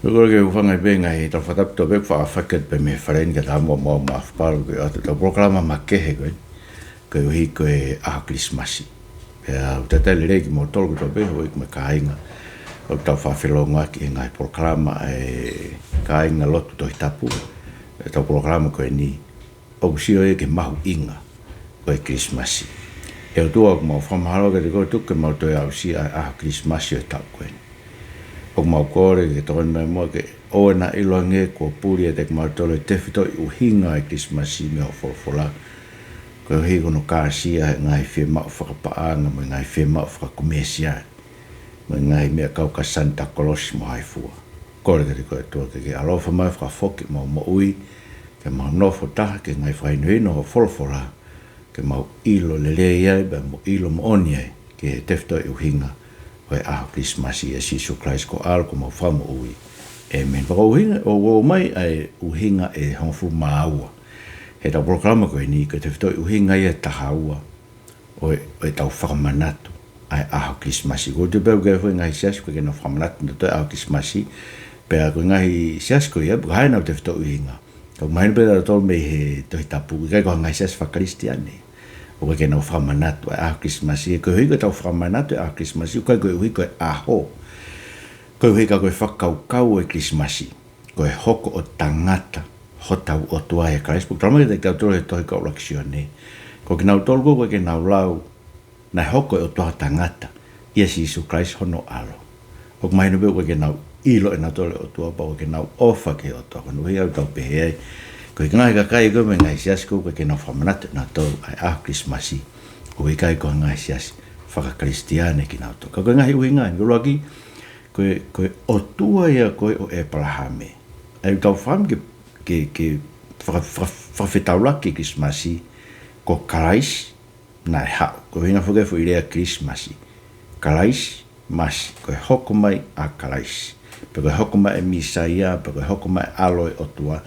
Luego que ufanga benga e ta fatap to bek fa faket pe me faren que ta mo ma fpal que ata to programa ma que que hi que a Kilisimasi. Pe a tata le ki mo tol to be ho ik me kainga. O ta fa felonga ki ngai programa e kainga lot to tapu. E ta programa ko ni o sio e ke mahu inga ko Kilisimasi. E o tua mo fa mahalo ke ko tu ke mo to ya si a Kilisimasi e ta ko o maukore ke tōna mua ke o na iloange ko puri e te kumautole te whito I uhinga e Kilisimasi me o wholofola. Ko higo no kāsia e ngai whi mau whakapaanga me ngai whi mau whakakumesia me ngai mea kau ka Santa Kolosi mo haifua. Kore ke koe tua ke alofa mai whakafoki mo mo ui ke mau nofo taha ke ngai whainuino o wholofola ke mau ilo lele iai ba mo ilo mo oni ai ke te whito I uhinga o e aho Kilisimasi e Sisu Christ ko al ko mau whamu ui. E men whaka uhinga, o mai ai uhinga e hongfu maaua. He tau programa koe ni, ko te whitoi uhinga I e tahaua o e tau whakamanatu ai aho Kilisimasi. Ko te pēu kei hui ngahi sias koe kena whakamanatu na toi aho Kilisimasi, pēa koe ngahi sias koe ia, buka haina o te whitoi uhinga. Kau mahin pēra tol mei he tohi tapu, kai koe ngahi sias whakaristiane. O koe kena whamanatu ai aho Kilisimasi. E koe hui koe tau whamanatu ai aho Kilisimasi, koe koe hui koe aho. Koe hui ka koe whakaukau e Kilisimasi. Koe hoko o tangata, hotau o tua e Christ. Puk trama ke te tau tolo he tohi kau lakisione. Koe ke nau tolgo koe ke nau lau, nai hoko o tua tangata, ia Sisu Christ hono alo. O kumahinu peo koe ke nau ilo e nau tole o tua, pa koe ke nau ofa ke o tua. Koe hui au tau pehe koe ngahi ka kai koe me ngai sias koe ke nau whamanatu na tau ai aho Kilisimasi. Koe kai koe ngai sias whakakristiane ki nau tau. Koe ngahi ui ngai, koe laki koe o tua ia koe o Abrahame. Ai tau wham ke whawhetaulaki Kilisimasi ko Karais nai hao. Koe hinga whakefu I rea Kilisimasi. Karais masi, koe hoko mai a Karais. Pe koe hoko mai e Misaia, pe koe hoko mai aloe o tua.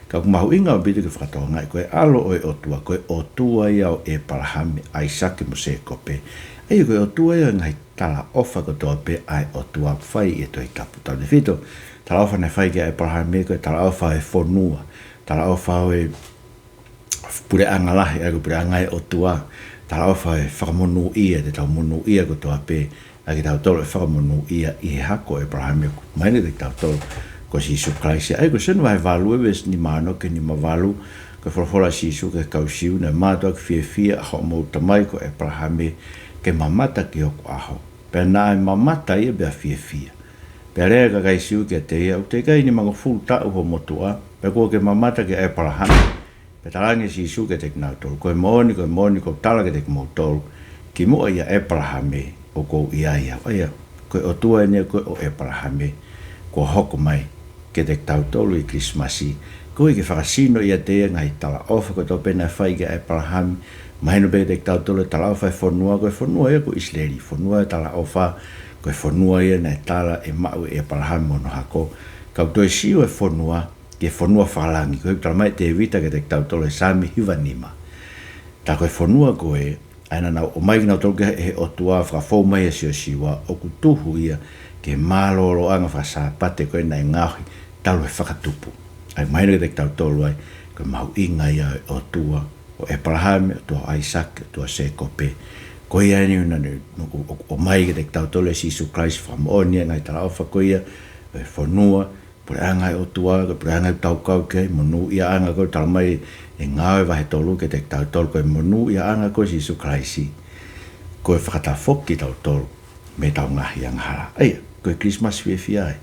Ka kumahu inga o bitu ke whakatoa ngai, koe alo oe o tua, koe o tua ia o Abrahame, ai sake mo se kope. Ei koe o tua ia ngai tala ofa ko toa pe ai o tua whai e toi tapu. Tau te whito, tala ofa nei whai ke Abrahame, koe tala ofa e whonua, tala ofa e pure anga lahi, ai koe pure anga e o tua, tala ofa e whakamonu ia, te tau monu ia ko toa pe, ai ke tau tolo e whakamonu ia I he hako Abrahame, maine te tau tolo, ko Sisu Christ. Ai ko senu vai valu e ves ni mano ke ni mavalu ko forfola Sisu ke kausiu na mato ke fia ho mo tamai ko Abrahame ke mamata ki o aho. Pe na mamata ia be fia. Pe re ka kaisiu ke te ia te kai ni mango full ta ho motua. Pe ko ke mamata ke Abrahame. Pe talangi Sisu ke te na tol ko moni ko tala ke te mo tol ki mo ia Abrahame o ko ia. Ai ko o tua ne ko o Abrahame ko hoko mai ke te tau tolu I Kilisimasi. Koe ke whakasino ia te ngai tala ofa ko tō pena whai ke Abraham. Mahinu pe te tau tolu tala ofa e whonua. Koe whonua ia ko Israeli. Whonua e tala ofa. Koe whonua ia nei tala e mau e Abraham mono hako. Kau toi sio e whonua ke whonua whakalangi. Koe tala mai te vita ke te tau tolu e sami hivanima. Ta koe whonua koe aina nau o mai nau tolu ke he o tua whakafou mai e sio siwa. O ku tuhu ia ke malolo anga whasapate koe nei ngahi. Talo e whakatupu. Ai maina ke te tau tolu ai, ko mau inga ia o tua, o Abraham, o tua Isaac, o tua Sekope. Ko ia ni unanu, o mai ke te tau tolu e Sisu Christ, whamonia, ngai tala ofa ko ia, e whanua, pure anga o tua, pure anga tau kau ke, monu ia anga ko, tala mai e ngawe wahe tolu ke te tau tolu, ko monu ia anga ko Sisu Christ. Ko e whakatafoki tau tolu, me tau ngahi ang hara. Ai, ko e Christmas fia ai.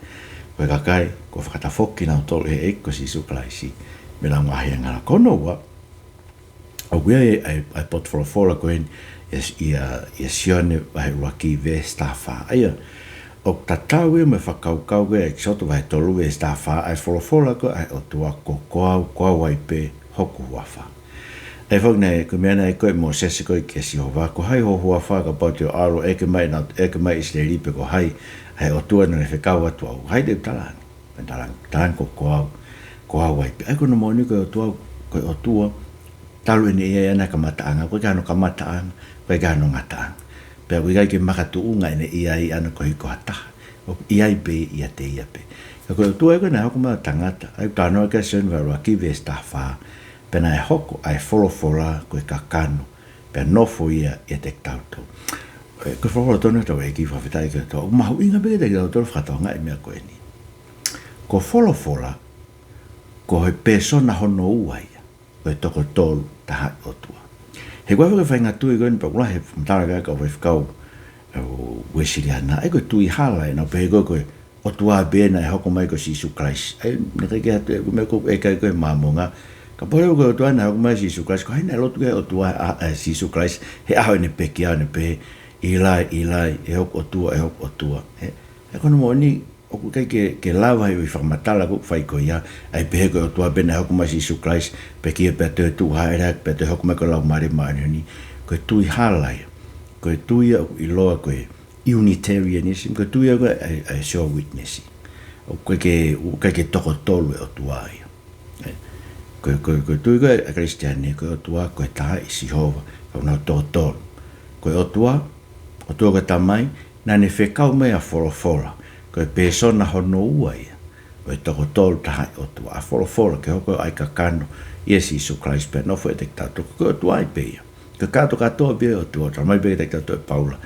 Koe kakai, ko whakatafoki nau tolu e eko Sisu Christ. Me lau ngahi ngara kono wa. O kuia ai potwholofola koen ia sione vai waki ve stafa. Aia, o tatau ia me whakaukau koe e kisoto vai tolu ve stafa. Ai wholofola koe ai o tua ko koa waipe hoku huafa. Ai whak nei, ko mea nei koe mo sese koe ki si hova. Ko hai ho huafa ka pati o aro eke mai Israeli pe ko hai. Ai o tua na whekau atu au. Hai te talang. Talang ko koa waipe. Ai kono moni koe o tua. Talu ini ia ana kamataanga. Koe kano kamataanga. Koe kano ngataanga. Pea koe kai ke makatu unga ine ia I ana koe ko hataha. o ia be ia te ia pe ko tu e ko na ko ma tangata ai ta no ka sen va wa ki ve sta fa pena e hoko ai folofola ko ka kano pe no fo ia e te tauto ko fo to no to e ki fa vitai ko to ma inga be te to fa to ngai me ko ni ko folofola ko he persona hono uai ko to ko tol ta o tua he kwa fa nga tu i go ni pa la he mtara ka ko fa o wesiliana e ko tu i hala na pe go ko o tua bena e hoko mai ko Jesus Christ ai ne ke atu me ko e ka ko mamonga ka pore ko tua na hoko mai Jesus Christ ko hai na lo tu o tua Jesus Christ he a ne pe kia ne pe ilai e hoko o tua e ko no ni o ko ke lava i formatala ko fai ko ia ai pe ko tua bena hoko mai Jesus Christ pe kia pe tu hai ra pe te hoko mai ko la mari ni ko tu i hala ko tu i loa ko Unitarianism ko tu ia ko ai show witness o ko ke toko tolu o tua ia ko tu ko a Christian ko tua ko ta i Jehova ko na to ko o tua ko tamai na ne fe kau me a fora ko persona hono ua ia o toko tolu ta o tua a fora ke ko ai ka kano Jesus Christ pe no foi dictato ko tua ai pe ko ka to be o tua tamai be dictato Paula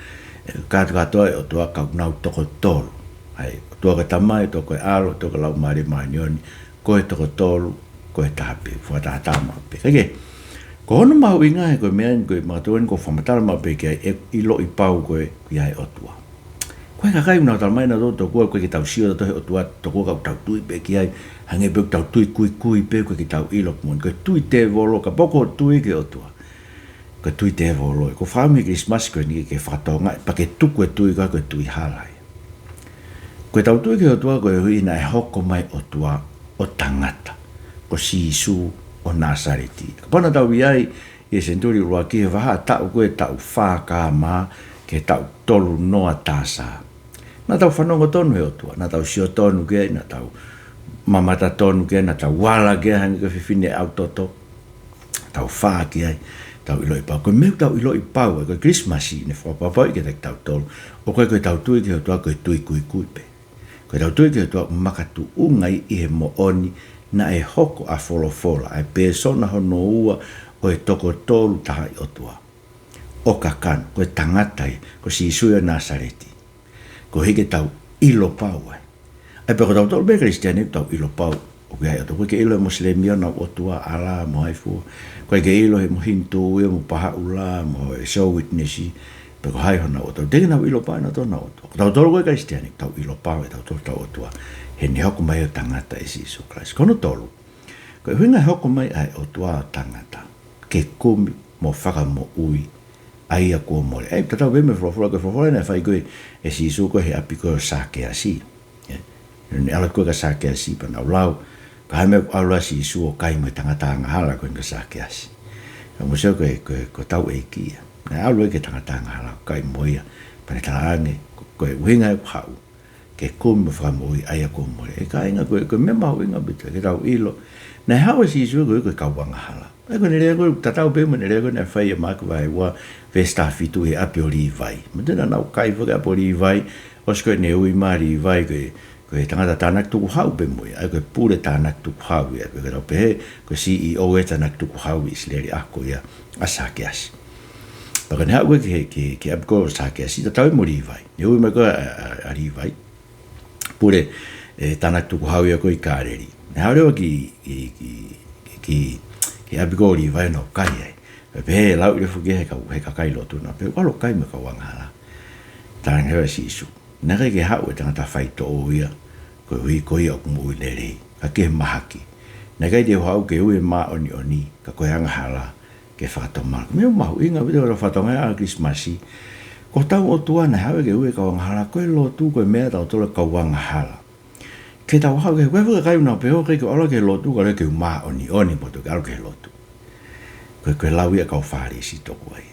ka o tua ka nau toko tolu ai tua ka tamai to ko alo to ka lau mari manioni ko e toko tolu ko e tape fo ta tama pe ke ko no ma winga ko me ko ma to ko fo matar ma pe ke i lo i pau ko ia o tua ko ka kai na tamai na to ko ki tau sio to o tua to ko ka tau tu pe ki ai hange pe tau tu kui pe ko ki tau i lo mon ko tu te volo ka poko tu ke o tua ko tui te volo ko fami Kilisimasi ko ni ke fatonga pa ke tuku tui ka ko tui halai ko tau tui ke o tua ko hui na hoko mai o tua o tangata ko Sisu o Nasareti pona tau iai e senturi rua ki va ta ko tau fa ka ma ke tau tolu noa tasa na tau fanongo tonu o tua na tau sio tonu ke na tau mamata tonu ke na tau wala ke hangi ke fifine autoto tau fa ki ai tau ilo i pau. Ko meu tau ilo i pau, ko Kilisimasi ne whapapau i ke tau tolu. O koe tau tui ki tua koe tui kui pe. Koe tau tui ki tua makatu ungai i he mo oni na e hoko a folofola, ai persona hono ua o e toko tolu taha i o tua. O kakan, koe tangatai, ko Sisu o Nasareti. Ko hike tau ilo pau ai. Ai pe ko tau tolu be Kristiani tau ilo pau. O ke ai koe ke ilo e muslemi ona o tua ala mo haifu. Koe ke ilo he mo hintu e mo paha ula mo e show witnessi. Pe ko hai hona o tau. Tegi nau ilo pau na tona o tua. Tau tolu koe Kristiani tau ilo pau e tau tolu tau o tua. He ne hoko mai o tangata e Jesus Christ. Kono tolu. Koe huinga hoko mai ai o tua tangata. Ke kumi mo whaka mo ui. Ai a kua mole. Ei, tatau veme frofora koe frofora na whai koe e Jesus koe he api koe sake asi. Ne ala koe ka sake asi pa nau lau. Ka haime aula Sisu o kai mo tangata ngahala koe ka sake asi. Ka museo koe tau e kia. Ne alu e ke tangata ngahala kai moia. Pa ne talaange koe uhinga e pau. Ke kumi mo whaka mo ui ai a kua mole. E ka inga koe mema uhinga bita ke tau ilo. Ne hawa Sisu koe kauanga hala. Ai ko ne rego tatau pe mo ne rego ne fai ma ko vai wa vesta fitu e api ori vai. Mo tena nau kai fo api ori vai. Osko ne ui mari vai ko tangata tanak tu hau pe mo. Ai ko pure tanak tu hau ya ko pe ko CEO e tanak tu hau isleri ako ya asake as. Pero ne hawe ke apko asake as tatau mo ri vai. Ne ui ma ko ari vai. Pure tanak tu hau ya ko i kareri. Ne hawe ki ke abigori vai no kai ai pe lau le fuge he ka kai lo tu na pe walo kai me ka wanga la tang he Sisu na ke ha o tanga ta fai to ia ko ia mo le le ka ke mahaki na kai de hau ke u ma oni ka ko hanga hala ke fa to ma me ma inga video ro fa to ma Kilisimasi ko ta o tu na ha ke u ka wanga hala ko lo tu ko me ta to ka wanga hala ke tau hau ke wewe kai una pe o ke ola ke lotu ka ke ma oni mo to ka ke lotu ko lau ia ka fari si to ko ai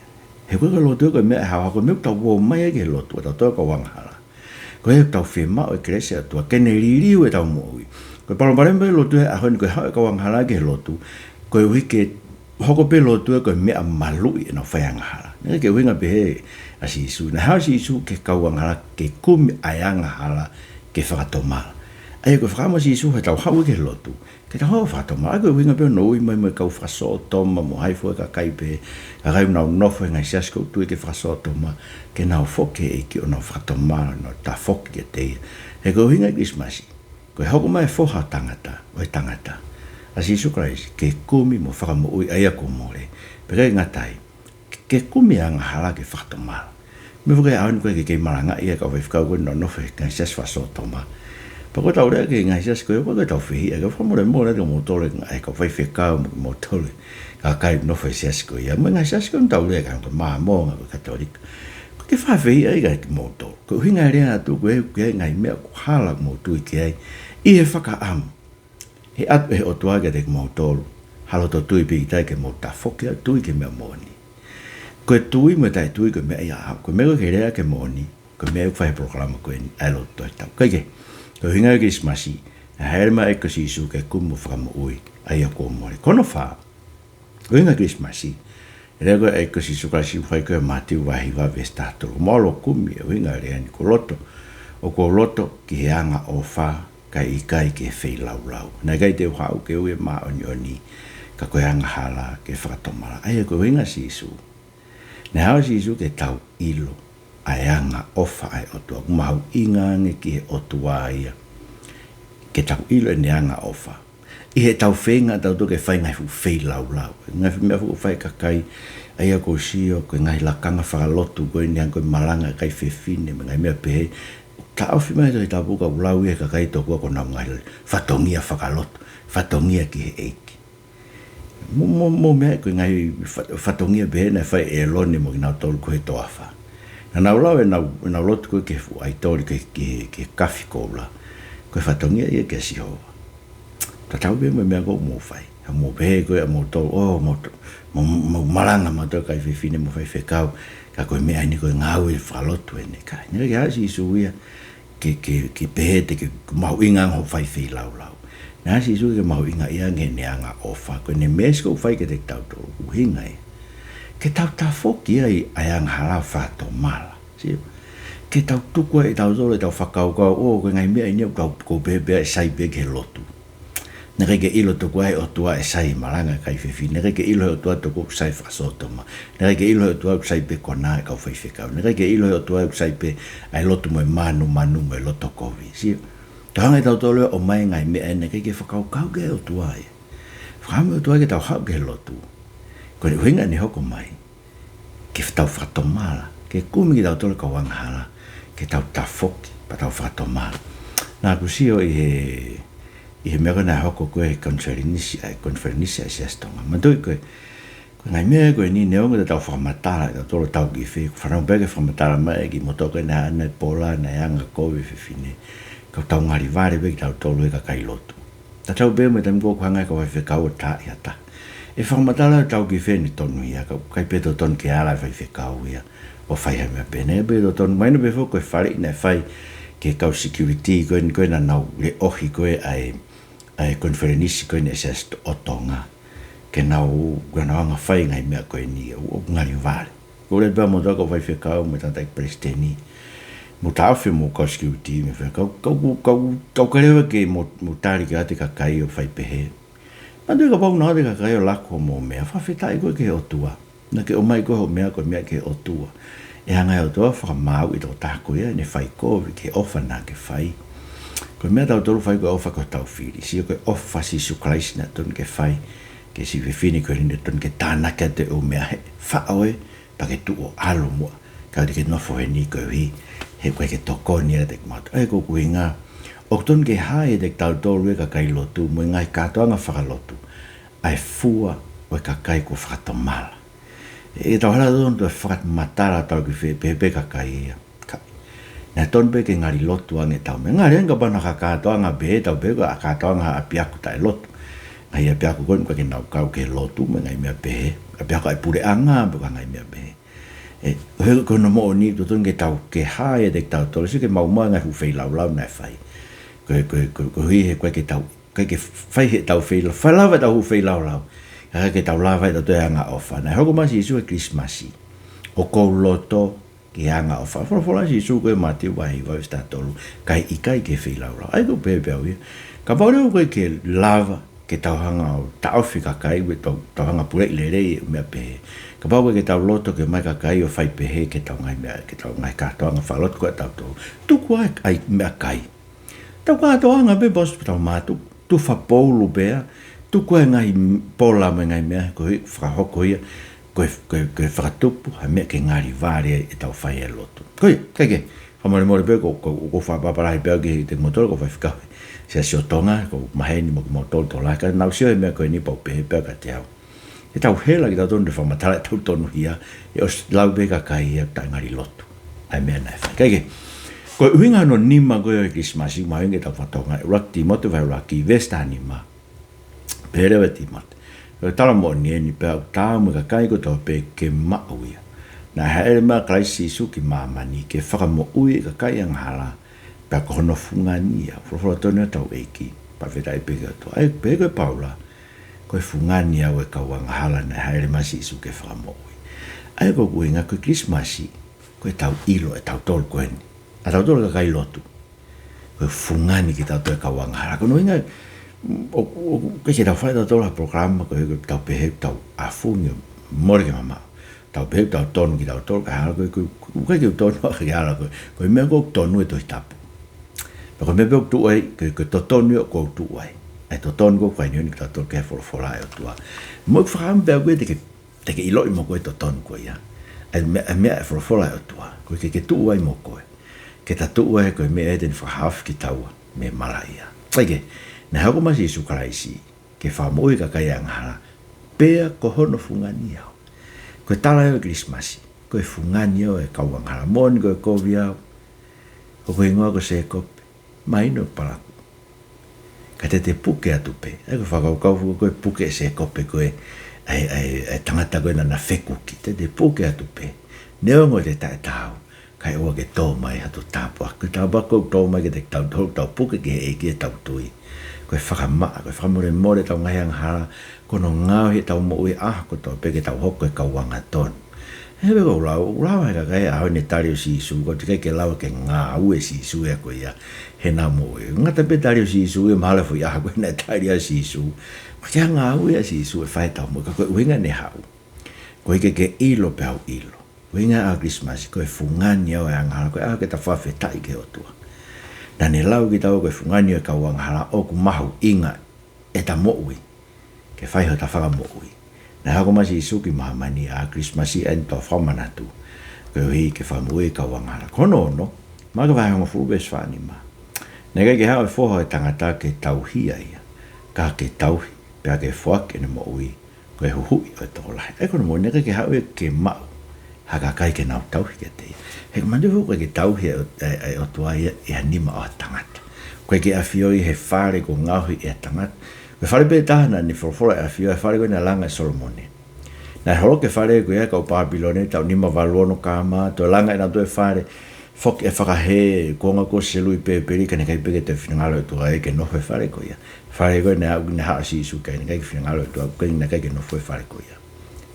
he ko lotu ko me ha ko me tau wo mai ke lotu ta to ka wanga hala ko e tau fema o iglesia to ke ne riri o tau mo ko pa lo me lotu a hon ko ha ka wanga hala ke lotu ko wi ke hoko pelo tu ko me malu no fayanga hala ne ke winga be asi su na ha si su ke kawanga hala ke kum ayanga hala ke fatoma ai ko framo si su ta ha ke lotu ke ta ho fatoma ko winga be no i mai ka faso toma mo hai fo ka kai pe ka no fo nga sia ko tu ke faso toma ke na fo ke no fatoma no ta fo ke te e ko winga Kilisimasi ko hoko mai fo ha tangata o tangata asi su Christ ke kumi mo framo ui ai ko more pe ngatai ke kumi anga hala ke fatoma me vre aun ko ke maranga ia ka fa ko no fe ka sia faso toma pa ko tau ke nga sia ko ko tau fi e ko mo le mo tole ai ko fa ka mo tole ka kai no fe sia ko ia mo nga sia ko tau le ka ma mo nga katolik ke fa fe ai ga mo to ko hinga rea tu ko ke nga me hala mo tu ke ai e fa ka am he at e o tuaga de mo tolu halo to tui pi tai ke mo ta fokia tui ke me moni ko tui me tai tui ke me ya ko me ke rea ke moni ko me fai programa ko en alo to ta ke ko hinga Kilisimasi herma e ko si su ke kumu framo ui ai ko mo ko no fa hinga Kilisimasi rego e ko si su ka si fai ko mati wa hi va vestato mo lo kumi hinga rea ni ko loto o ko loto ki anga o fa kai ke fei lau na kai te hau ke ue ma oni ka koe anga hala ke whakatomara ai ko winga sisu na hao sisu ke tau ilo ai anga ofa ai otua kumau inga nge ki he otua ia ke tau ilo e ne anga ofa i he tau whenga tau to ke whai ngai fu fei lau ngai fu mea fu whai kakai ai a ko sio ko ngai lakanga whakalotu koe ni anko malanga kai whewhine ngai mea pehe ta ofi mai to ta buka ulau e ka kai to ko na ngai fatongia fakaloto fatongia ki eiki mo me ko ngai fatongia be na fa e loni mo na tol ko to afa na ulau na lot ko ke fu ai to ke kafi ko la ko fatongia e ke si ho ta tau be me go mo fai mo be ko mo to o mo malanga mo to kai fine mo fai fekau ka ko me ani ko ngau e faloto ene ka ne ga si suia ke pehete ke mau inga ho fai fei lau na si su ke mau inga ia nge ne anga ofa ko ne mesko fai ke te tau to uhinga ke tau ta foki ai anga hala fato mala si ke tau tuku e tau zole tau whakau kau o ko ngai mea inio ko bebe sai be ke lotu nere ke ilo to kuai o tua e sai malanga kai fefi nere ke ilo o tua to ko sai fasoto ma nere ke ilo o tua sai pe kona ka fai feka nere ke ilo o tua sai pe ai lotu mo manu me loto kovi si tanga tau tole o mai ngai me ene ke fakau kau ke o tua e fami o tua ke tau hau ke lotu ko ni winga ni hoko mai ke tau fato mala ke kumi ki tau tole ka wanghala ke tau tafoki pa tau fato mala na kusio i he mea na hoko koe konferenisi ai siastonga. Ma tui koe ngai mea koe ni neonga tau whamatara, tau tolo tau ki whi, whanau beke whamatara mai ki motoka na ana pola na anga koe whiwhine. Kau tau ngari vare beke tau tolo e ka kai lotu. Ta tau bea me tam kua kuhanga ka wai kau ta ia ta. E whamatara tau ki whi ni tonu ia, kai peto ton ke ala wai kau ia. O whai hai mea pene, e peto tonu, maino befo koe whare ina whai ke kau security koe na nau le ohi koe ai konferenisi koe ne ses o tonga ke nau ganaanga whai ngai mea koe ni o ngari vare. Ko le bea mo toko whai whekau me tantai presteni. Mo tawhi mo kau security me whekau. Kau karewa ke mo tari ke ate ka kai o whai pehe. Mandu ka pau nao te ka kai o lako mo mea. Whawhetai koe ke o tua. Na ke o mai koe o mea koe mea ke o tua. E hangai o tua whakamau i tō tāko ia ne whai koe ke ofa nā ke whai. Ko mea tau tolu whai koe ofa ko tau whiri. Si koe ofa si su Christ na ton ke whai. Ke si whiwhini koe rinde ton ke tānaka te o mea he whaoe. Pa ke tu o alo mua. Kau te ke nofo he ni koe hi. He koe ke toko ni era te kumatu. E ko kuhinga. O ton ke hae te tau tolu e ka kai lotu. Mo ngai katoanga whakalotu. Ai fua o ka kai ko whakatomala. E tau hala don to whakamatara tau ki whi pepe ka kai ia. Na ton be ke ngari lotu ange tau me ngari anga bana ka katoa nga be tau be ka katoa nga apiaku tai lotu ngai apiaku kon ko ke nau kau ke lotu me ngai mea be apiaku ai pure anga be ka ngai mea be e he ko no mo ni to ton ke tau ke hae de tau to se ke mau mai nga hu fei lau na fai ko hi he ko ke tau ke fai he tau fei lau fai lau tau hu fei lau ke tau lava to anga ofa na hoko masi su Kilisimasi o ko loto ke anga ofa for si su ko mati vai vai sta tolu kai ikai ke fila ora ai ko pepe au ka pau ko ke lava ke tau hanga tau fika kai we tau hanga pure le re me pe ka pau ke tau loto ke mai ka kai o fai pe he ke tau ngai me ke tau ngai ka tau nga falot ko tau tu ko ai me kai tau ka tau hanga be bos tau matu tu fa polu be tu ko ngai pola me ngai me ko fra hoko ia ko fra tupu ha me ke ngari vare e tau fai e loto ko ke fa mo be ko fa pa para be ke te motor ko fa fika se si otonga ko maheni mo tol tola ka na usio me ko ni po pe ka te au e tau hela ki tau tonu fa matala tau tonu hia e os lau be ka kai e ta ngari loto ai me na fa ke ko Uhinga no nima ko e Kilisimasi ma inge tau fatonga rakti moto vai raki vesta nima pere veti mat ko tala mo ni pe ta mo ka kai ko to pe ke ma uia na hele ma kraisi su ki mama ni ke fa mo ui ka kai ang hala pa kono fungania for tonu tau eki pa veta e pega to ai pega paula ko fungania we ka wang hala na hele ma si su ke fa mo ai ko Uhinga ko Kilisimasi ko tau ilo e tau tol ko ni a tau tol ka kai lotu ko fungani ki tau ka wang hala ko no inga o ke se tau fa tau programa ko tau pe tau afunga morga mama tau pe tau ton ki tau ka hala ko ton ka hala ko me ko tonu e to tapu pero me veo tu ai que totonio ko tu ai e toton ko kai ni ka to ke for ai tu mo fram be de que ilo mo ko toton ko ya e me for ai tu ko que tu ai mo ko que ta tu ai ko me eden for half ki tau me malaia que na ha ko ma si su kraisi que fa mo ka kai ang hala pe ko hono fungania ko tala e Kilisimasi ko fungania e ka wang hala mon ko via ko ingo ko se ko mai no para ka te puke atu pe e ko fa ko puke se ko pe ko ai tangata ko na feku ki te puke atu pe ne ngo te tau kai o ke to mai atu tapo ko ta ba ko to mai ke te tau puke ke e ke tau tui ko fa ma ko fa mo tau ngai ang hala ko no ngau he tau mo ko to pe ke tau hoko ka wanga ton he be ko la ka kai a ne tario si su ko te ke la ke nga u si su e ko ya he na mo nga te pe tario si su e mala fu ya ko ne tario si su ko ya nga u si su e fa tau mo ko Uhinga ne ha ko ke ilo pe au ilo Uhinga a Kilisimasi ko fungani o ang hala ko a ke ta fa fe tai ke o tu na ne lau ki tau ko fungani o ka wang hala o ku mahu inga e ta mo ui ke fai ho ta fa mo ui na ha ko ma si su ki mahamani a Kilisimasi en to fa manatu ko hi ke fa mo e ka wang hala kono no ma ka vai mo fu bes fa ni ma ne ke ha fo ho tangata ke tau hi ai ka ke tau pe ke fo ke ne mo ui ko hu hu o to la e ko mo ne ke ha ke ma ha ka kai ke na tau hi ke te he mande fu ke tau hi o to ai e anima o tangata ko ke afio i he fare ko ngahi e tangata me fare be tahana ni for a fio fare ko na langa Solomone na holo ke fare ko ya ka Babilone tau ni ma valono kama to langa na to fare fok e faka he ko nga ko selu pe pe ka ne kai pe te finalo to ai ke no fe fare ko ya fare ko na ha si su ka ne kai finalo to ko ne kai ke no fe fare ko ya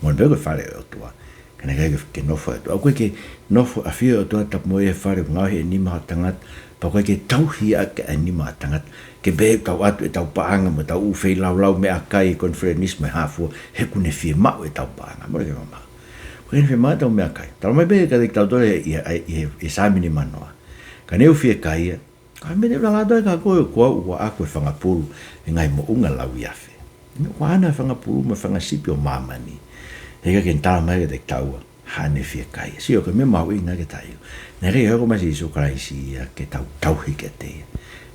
mo be ko fare o to ka ne kai ke no fe to ko ke no fo a fio to tap mo e fare nga he ni ma tangat pa ko ke tau hi a ke ni ma tangat ke be tau atu e tau paanga mo tau ufei lau me akai konferenis me hafu he kune fie mau e tau paanga mo ke mama ko en fie mau tau me akai tau me be ka dik tau tole i samini manoa ka neu fie kai ka me ne la do ka ko ua aku e whangapulu e ngai mo unga lau iafe ko ana whangapulu me whangasipio mama ni he ka ken tala mai ka dik tau hane fie kai si o ke me mau inga ke tai ne re ho ma si su kraisi ke tau hi ke te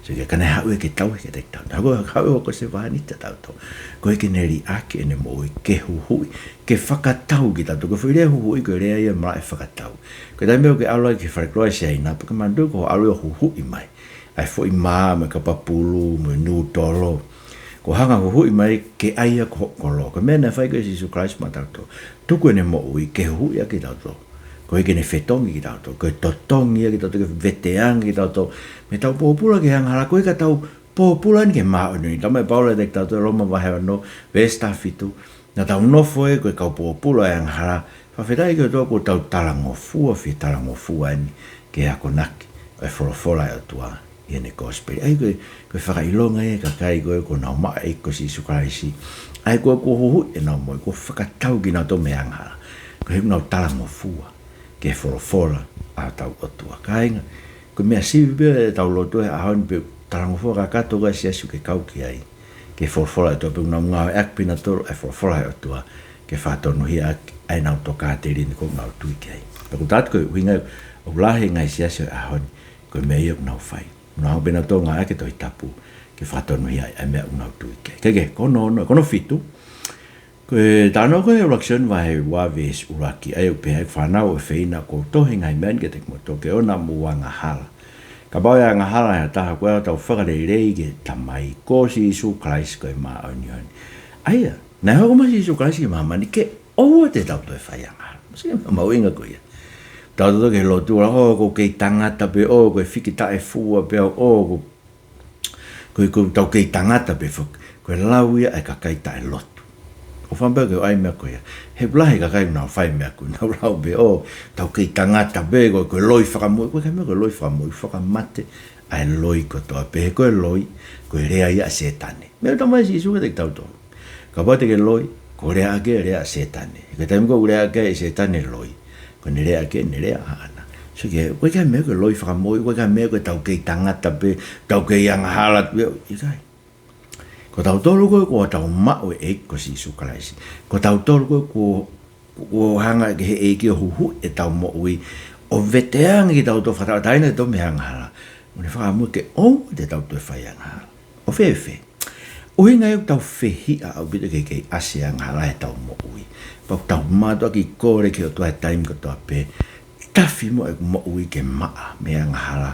so ke kana ha ke tau ke te tau ha ko se va ni tau to ko ke ne ri ake ne mo ke hu ke whakatau ki tau ko whire hu ko rea ia mra e whakatau ko dai me ke alo ke whakatau se ina pa ka mandu ko alo hu i mai ai fo i ma me ka papulu me nu tolo ko hanga hu i mai ke aia ko lo ko me na fai ke si su Christ ma tau to ko ne mo ke hu ia ke tau to ko ke ne fetongi ki tau to ko totongi ki tau to veteang ki tau to me tau popula ke hanga ko ka tau populan ke ma ni tau me paula de tau to roma va no vesta fitu na tau nofo e koe kaupopula e angahara, whawhetai koe tō ko tau talangofua, talangofua ni ke ako naki, e wholofola e tua i ene gospel. Ai koe whakailonga e kakai koe ko nau maa e ko si sukaraisi, ai koe ko huhu e nau moe, ko whakatau ki nau tō me angahara, koe nau talangofua, ke wholofola a tau otua. Kainga, koe mea siwi bea e tau loto e ahoni pe talangofua ka kato ka siasu ke kauki ai, ke wholofola e tō pe nau ngau e akpina tōro e wholofola e otua, ke whātono hia ai nau tō kāteri ni ko nau tui ki ai. Pako tātu koe uhinga o lahe ngai siasu e ahoni, koe mea ia nau whai. Nau bena tō ngā ake tō i tapu, ke whātono hia ai mea nau tui ki ai. Keke, kono fitu, koe tāno koe election vai waves uraki, ai upe ai whanau e whina ko tohi ngai mean ke te kumoto, ke ona mua ngā hala. Ka bau ia ngā hala ia taha koe tau whakarei ke tamai, ko si isu Christ koe maa onioni. Aia, nai hoko ma si isu Christ ke maa mani, ke oua te tau toi whai ngā hala. Masi mau inga koe ia. Tau toto ke lotu ora, ko kei tangata pe, koe whikita e fua pe, koe tau kei tangata pe, koe lau ia e kakaita e lotu. O whampea koe ai mea koe ia. He blahe kakai nau whai mea koe, nau lau pe, tau kei tangata pe, koe loi whakamui, koe kai mea koe loi whakamui, whakamate, ai loi kotoa pe, koe loi, koe rea ia setane. Mea tau mai si isu ke te tau tō. Ka pate ke loi, ko rea ake rea setane. Ka taimi ko rea ake setane loi. Ko ne rea ake, ne rea haana. So ke, koe kai mea koe loi whakamui, koe kai mea koe tau kei tangata pe, tau kei angahala pe, i kai. Ko tau tolu koe ko tau mao e ko si isu Kalaisi. Ko tau tolu koe ko hanga ke he eiki o huhu e tau mo ui. O veteanga ki tau to whatau taina to me hanga hala. Mune whakamua ke te tau to whai hanga hala. O whewhe. Uhinga eu tau whehia au bita kei ase hanga hala e tau mo ui. Pau tau mātua ki kore ki o tua taim ko tua pe. Tafi mo e mo ui ke maa me hanga hala.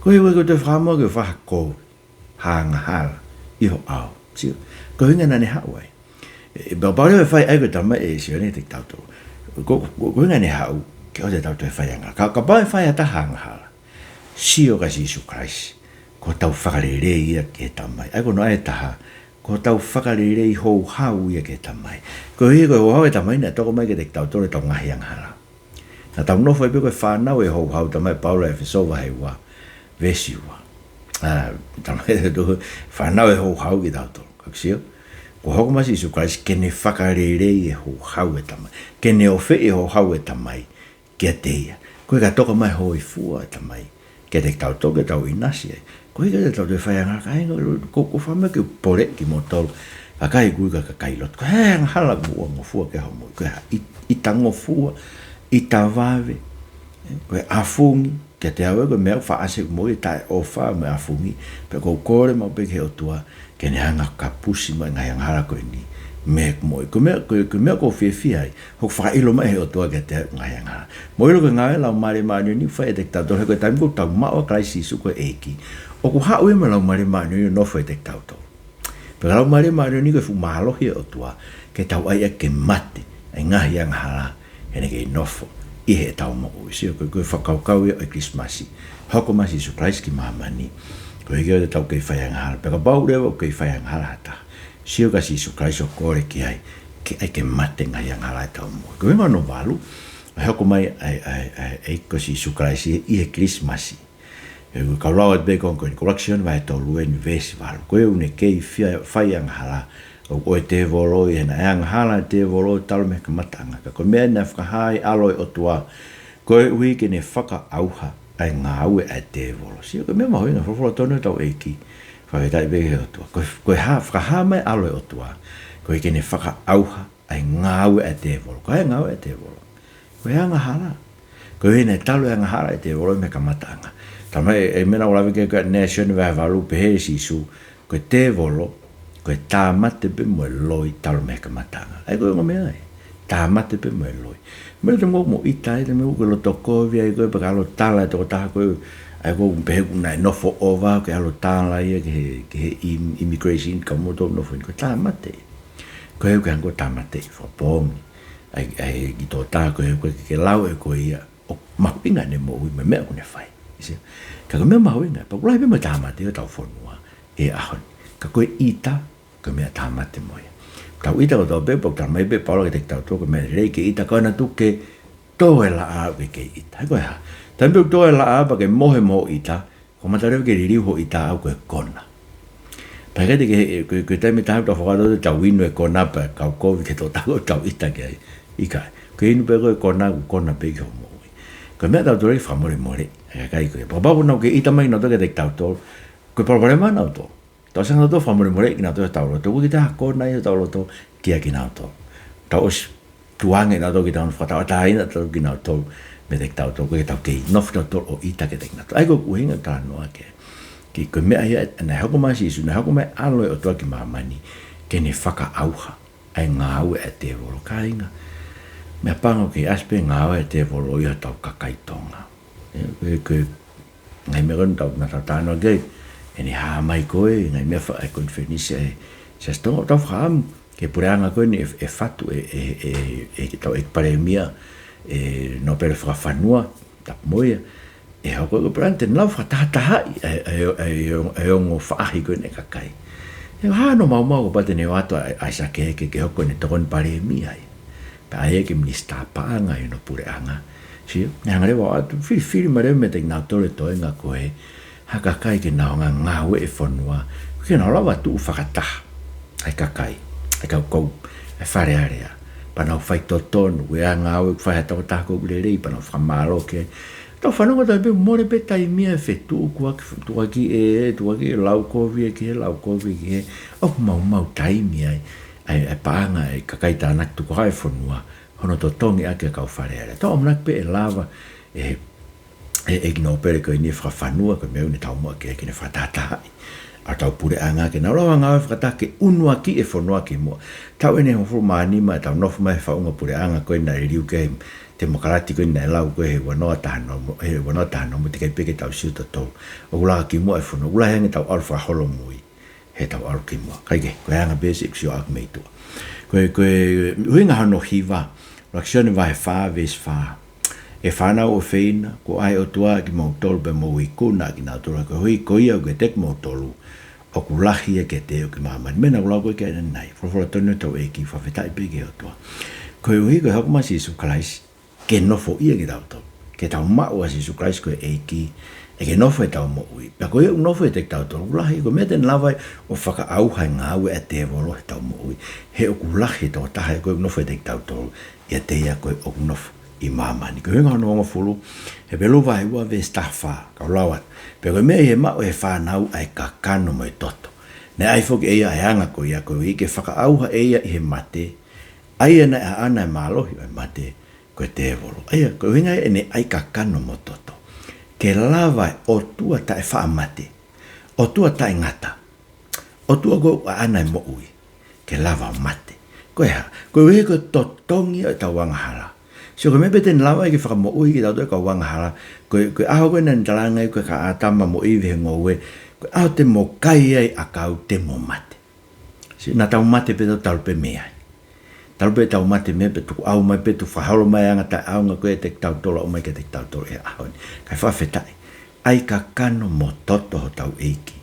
Koe koe te whakamua ke whakako hanga hala. Iho au. Ko hinga nane hau ai. Ba bare fai ai ko tama e sione te tauto. Ko hinga ne hau ke o te tauto e fai anga. Ka ba fai ata hanga hala. Sio ka si Jesu Christ. Ko tau whakarere ia ke tamai. Ai ko no ai taha. Ko tau whakarere i hou hau ia ke tamai. Ko hi ko hau e tamai na toko mai ke te tauto le tau ngahi anga hala. Na tau nofo e pe ko whanau e hou hau tamai Paula e whesova hei wa. Vesi wa. Tamai te tuhu whanau e hou hau ki tauto. Kaksio, ko hoko masi Jesu Christ kene whakarere e ho hau e tamai. Kene ofe e ho hau e tamai kia teia. Koe ka toka mai ho i fua e tamai. Kia te tau toke tau inasi e. Koe ka te tau te whaianga kainga. Ko whamea ki pore ki motolo. Ka kai kui ka kai lot. Koe hea hala mua mo fua ke homo. Koe ha i tango fua. I tawave. Koe afungi. Kia te awe koe mea whaase mo i tae ofa me afungi. Pe kou kore mau peke o tua. Kene hanga kapusi mai ngai angara koe ni mek moi. Ko mea ko whiawhia ai. Hok whakailo mai he o toa ke te ngai angara. Moi lo ke ngai lau mare maanio ni whae te tau. He koe taimi ko tau maua Kraisi isu koe eiki. O ko hau ema lau mare maanio ni no whae te tau tau. Peka lau mare maanio ni koe fu mahalohi o toa. Ke tau ai ke mate. Ai ngahi angara. Hene ke nofo. I he tau mo ui. Sio koe whakaukau ia o Kilisimasi. Hoko masi isu Kraisi ki mahamani. Ko heke o te tau kei whai angahara. Peka bau rewa o kei whai angahara hata. Sio ka si Jesu Christ o kore ki ai. Ke ai ke mate ngai angahara e tau mua. Ko wenga no walu. A heko mai ai ko si Jesu Christ i he Kilisimasi. Ka rau at beko ko in correction vai tau lue ni vesi walu. Ko e une kei whai angahara. O e te volo i hena. E angahara te volo talo me ka matanga. Ko mea na whakahai aloi o tua. Ko e ui ke ne whaka auha. Ai ngā aue ai te volo. Sio koe mea mahoinga, whawhora tonu tau eiki. Whawhetai beke o tua. Koe whakaha mai aloe o tua. Koe kene whaka auha ai ngā aue ai te volo. Koe ngā aue ai te volo. Koe hanga hara. Koe hene talo hanga hara ai te volo me ka matanga. Tama e mena ulawe ke koe nation vai valu pehe sisu. Koe te volo. Koe tā mate pe moe loi talo me ka matanga. Ai koe ngā mea ai. Tā mate pe moe loi. Mele te mo itai te me uke lo toko via i koe paka alo tala e toko taha koe ai koe pehe kuna e nofo ova ke alo tala ia ke he immigration ka moto nofo in koe tamate koe uke hanko tamate i whapongi ai ki tō taha koe ke lau e koe ia o mapinga ne mo ui me mea kune whai ka koe mea mahuinga pa ulai me tamate o tau whonua e ahon ka koe ita koe mea tamate moia tau ita ko tau pepo tau mai pe paulo ke tau to ko me rei ke ita ko na tu ke to e la a ke ita ko ya tambe to e la a pa ke mohe mo ita ko matare ke riri ho ita au ko kona pa ke te me tau to fo tau wino e kona pa ka ko ke to tau tau ita ke ika ke inu pe ko kona pe ko mo ko me tau to re fa more kai ko pa ba no ke ita mai no to ke tau to ko problema no to tau sanga to fa more kina to tau to kita ko na yo tau to kia kina to tau os tuange na to kita on fa tau ta ina to kina to me tek tau to ko tau ke no fno to o ita ke tek na to ai ko uhinga ka no ake ki ko me ai na ha ko ma si su na ha ko me alo o to ki mamani ke ne faka auha ai nga au e te volo kainga me pango ke aspe nga au e te volo yo tau kakai tonga ke ngai me ron tau na ta no ge eni ha mai koe ngai me fa e konfenisi se sto to fam che pure anga koe ni e fatu e to e paremia no per fra fanua ta moia e ha ko prante no fa ta e ongo fa hi koe ne kakai e ha no mau pa te ne wato a sa ke ko ne to kon paremia pa e ke mi sta pa anga no pure anga si nga re wa tu fi mare me te na to le to nga koe haka kai ke na nga we e fonua ke na lava tu fakata ai kakai ai ka ko e fare area pa na fai to ton we nga we fai to ta ko le rei pa na fa malo ke to fa no da be more be tai mi e fetu ku tu aki lau ko vi ke o mau tai mi ai pa nga ai kakai ta na tu ko ai fonua hono to tongi ake ka fare area to omnak pe lava e no pere ko ni fra fanua ko me ni tau mo ke ne fra tata a tau pure anga ke na rawa nga fra ta ke unua ki e fonua ki mo tau ene ho mani ma tau no mai fa unga pure anga ko na riu ke democrático na lau ko he wono ta no mo te ke pe ke tau siu to o la ki mo e fonua ula he tau alfa holo mui he tau al ki mo kai ke ko anga basic sio ak me to ko uhinga no hiva l'azione va fa ves fa e fana o feina ko ai o tua ki mo tol be mo i kuna ki na tora ko hui ko ia ke tek mo tolu o ku lahi e ke te o ki mama mena ko ko ke nai for tonu to e ki fa fetai pe ke o tua ko hui ko hak ma si su klais ke no fo ia ki to ke ta ma o si su klais ko e ki e ke no fo ta mo ui pa ko no fo tek ta to lahi ko meten lava o faka au ha nga o e te volo ta mo ui he o ku lahi to ta ko no fo tek ta to e te ia ko o no i mama ni ko nga no fulu e belo vai wa ve stafa ka lawa pero me e ma e fa nau ai ka kano mai toto ne ai fo ke ia hanga ko ia ko i ke faka au ha ia i mate ai na ana malo i mate ko te volo ai ko nga ne ai ka kano mo toto ke lava o tua ta e fa mate o tua ta ngata o tua go ana mo ui ke lava mate ko ia ko e ko totongi ta wanga hala so ko me beten lava ki fa mo ui ki da ka wanga hala ko a ko nan talanga ko ka atama mo i ve ngowe ko a te mo kai ai a ka te mo mate si na ta mate pe ta pe me ai ta pe ta mate me pe tu au mai pe tu fa halo mai anga ta au nga ko te ta to lo mai ke te ta to e a ka fa feta ai ka kano mo toto ta eki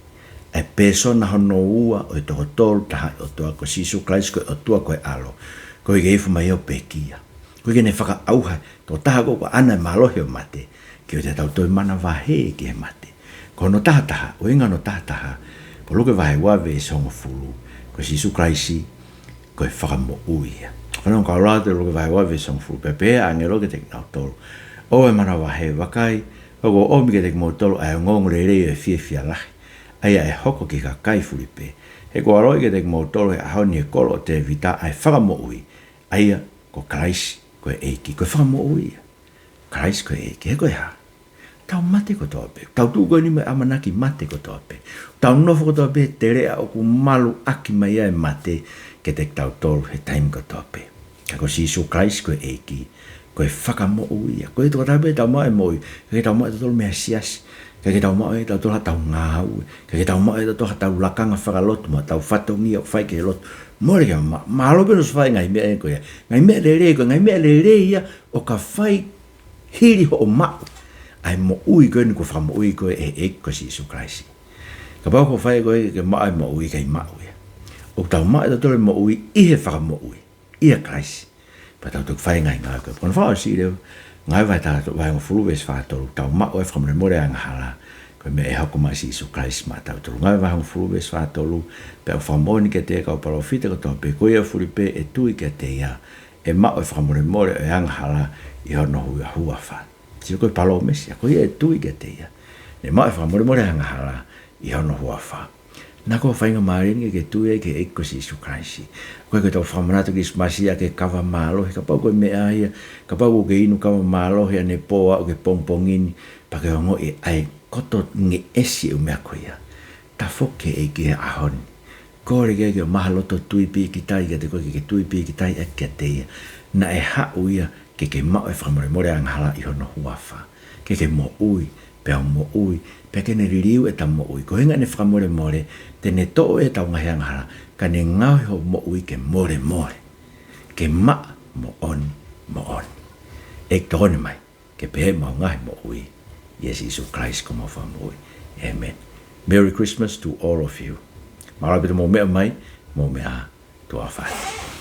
e persona hono ua o to tol ta o to ko si su klais ko o to ko alo ko i fu mai o pekia ko ke ne faka auha to taha ko ana malohi o mate ki o te tau toi mana wahe ki he mate ko no taha o inga no taha ko luke wahe wawe e songo fulu ko si su kraisi ko e faka mo uia ko no ka rata luke wahe wawe e songo fulu pepe ange loke te nau tolu o e mana wahe wakai o ko omi ke te mo tolu ai ngong re e fia lahi ai e hoko ki ka kai fulipe he ko aroi ke te mo tolu e ahoni e kolo te vita ai faka mo ui ai ko kraisi ko eiki ko fa mo ui krais ko eiki ko ya tau mate ko tope tau tu ko ni me amanaki mate ko tope tau no fo tope tere o ku malu aki mai e mate ke te tau tol he time ko tope ka ko si su krais ko eiki ko fa mo ui ko to tabe tau mai mo ke tau mai tol me sias ke tau mai tau tol tau ngau ke tau mai tau tau lakanga fa lot mo tau fato mi o fai ke lot Mori malo pelos fai ngai me ko ya ngai me le ia o ka fai hiri o ma ai mo ui ko ni ko fa mo ui ko e ko si su kraisi ka ba ko fai ko ke ma mo ui kai ma ui o tau mai ta tole mo ui I he whaka mo ui ia Christ pa tau tuk whai ngai ngā koe pona whao si leo ngai vai tā vai ngā fuluwes whātolu tau mai o e whamare more anga hala koe me e hako mai si Isu Christ ma tau tolu ngai vai ngā fuluwes whātolu pe o whamoni ke te ka o parofita ka tō pe koe a furi pe e tui ke te ia e ma o e whamare more e anga hala I hono hui a hua wha si koe palo mesi a koe e tui ke te ia ne ma o e whamare more anga hala I hono hua wha na ko whainga maringi ke tue ke eko si Isu Christ. Koe ke tau whamanatu Kilisimasi a ke kawa mālohi, ka pau koe mea ia, ka pau ke inu kawa mālohi a ne poa o ke pongpongini, pa ke hongo I ai koto nge esi u mea koe ia. Ta foke e ke ahoni. Kore ke o mahaloto tuipi ki tai ke te koe ke tuipi ki tai e ke te ia. Na e hau ia ke mao e whamore more anghala I hono huafa. Ke mo ui, pe au mo ui, pe ke ne ririu e ta mo ui. Ko hinga ne whamore more, te ne tō e tau ngahi anghala, ka ne ngau ho mo ui ke more more. Ke ma mo on, mo on. E tōne mai, ke pehe mau ngahi mo ui. Yes, Isu Christ ko mo wha mo ui. Amen. Merry Christmas to all of you. Marabita mo mea mai, mo mea to our Father.